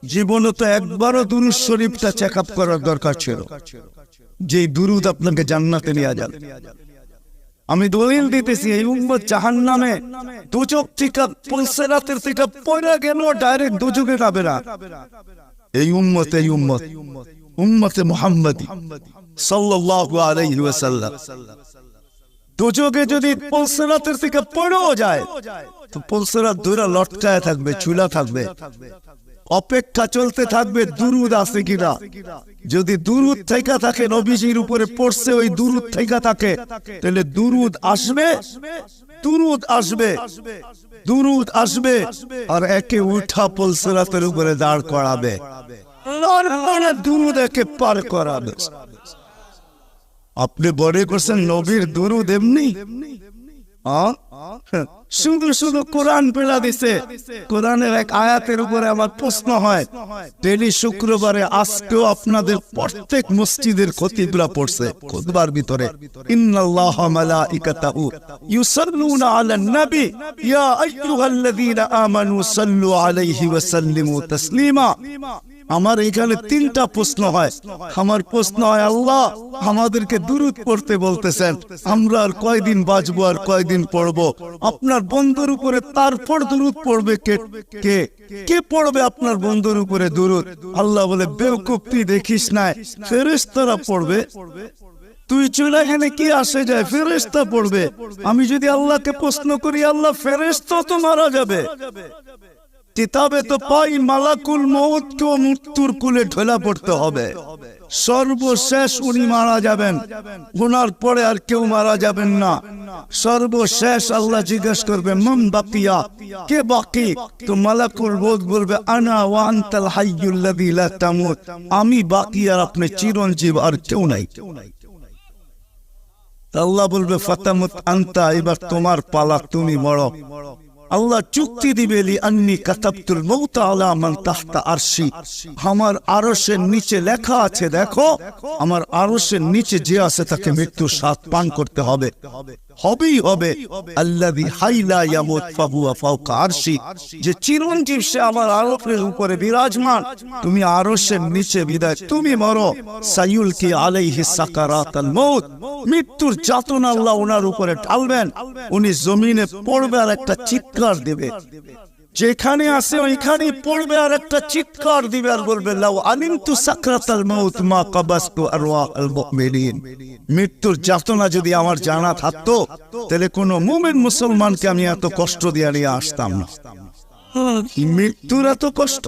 জীবনে তো একবারও দুরূদ শরীফটা চেক আপ করার দরকার ছিল, যে দুরূদ আপনাকে জান্নাতে নিয়ে যাবে। আমি দলিল দিতেছি, এই উম্মত জাহান্নামে দুচক থেকে পুলসেরাতের থেকে পয়রা গেল ডাইরেক্ট দুচকে যাবে না। এই উম্মতে মুহাম্মাদি সাল্লাল্লাহু আলাইহি ওয়াসাল্লাম দুচকে যদি পুলসেরাতের থেকে পড়েও যায় তো পুলসেরাত ধরে লটকায় থাকবে, চুলা থাকবে, অপেক্ষা চলতে থাকবে দুরূদ আছে কিনা। যদি দুরূদ থেকে থাকে, নবীজির উপরে পড়ছে, ওই দুরূদ থেকে থাকে, তাহলে দুরূদ আসবে আর একে উঠা পুলসিরাতের উপরে দাঁড় করাবে, দুরূদ একে পার করাবে। আপনি বড় করছেন নবীর দুরূদ এমনি, শুধু শুধু কোরআন পেলা দিছে। কোরআনের এক আয়াতের উপরে আমার প্রশ্ন হয়, ডেলি শুক্রবারে আজকেও আপনাদের প্রত্যেক মসজিদের খতিবরা পড়ছে খুতবার ভিতরে, ইন্নাল্লাহা মালাইকাতাহু ইউসাল্লুনা আলান নবী ইয়া আইয়ুহাল্লাযীনা আমানু সাল্লু আলাইহি ওয়া সাল্লিমু তাসলিমা। আমার এখানে তিনটা প্রশ্ন হয়। আমার প্রশ্ন হয়, আল্লাহ আমাদেরকে দুরূদ পড়তে বলতেছেন, আমরা আর কয়দিন বাঁচবো, আর কয়দিন পড়বো? আপনার বন্ধুর উপরে তারপর দুরূদ পড়বে কে? কে পড়বে আপনার বন্ধুর উপরে দুরূদ? আল্লাহ বলে, বেওকুফ, তুই দেখিস না, ফেরেশতারা পড়বে। তুই চলে এখানে কি আসে যায়? ফেরেশতা পড়বে। আমি যদি আল্লাহকে প্রশ্ন করি, আল্লাহ ফেরেশতা তো মারা যাবে, কিতাবে তো পাই মালাকুল মউতকে মৃত্যুর কুলে ঢোলা পড়তে হবে, সর্বশেষ উনি মারা যাবেন, ওনার পরে আর কেউ মারা যাবেন না। সর্বশেষ আল্লাহ জিজ্ঞেস করবে, মান বাকিয়া, কে বাকি? তো মালাকুল মউত বলবে, আনা ওয়া আনতাল হাইয়ুল্লাযী লা তামুত, আমি বাকি আর আপনি চিরঞ্জীব, আর কেউ নাই। আল্লাহ বলবে, ফাতামুত আনতা, এবার তোমার পালা, তুমি মরো। আল্লাহ চুক্তি দিবে, লি আন্নী কাতাবতুল মউত আলা মান তাহতা আরশি, আমার আরশের নিচে লেখা আছে, দেখো আমার আরশের নিচে যে আছে তাকে মৃত্যুর স্বাদ পান করতে হবে, হবেই হবে। আল্লাযী হাইলা ইয়ামুত ফাহুয়া ফাওকা আরশি, যে চিরঞ্জীব সে আমার আরশের উপরে বিরাজমান, তুমি আরশের নিচে বিদায় তুমি মরো। সাইয়ুলকি আলাইহি সাকারাতাল মউত, মৃত্যুর যাতনা আল্লাহ ওনার উপরে ঢালবেন, উনি জমিনে পড়বে আর একটা চিৎকার দেবে, যেখানে আছে ওইখানে পড়বে আর একটা চিৎকার দিবে আর বলবে, লাউ আলিমতু সাকরাতাল মাউত মা কাবাসতু আরওয়াহাল মুমিনিন, মৃত্যুর যাতনা যদি আমার জানা থাকতো তাহলে কোন মুমিন মুসলমানকে আমি এত কষ্ট দিয়ে নিয়ে আসতাম না। মৃত্যুর এত কষ্ট।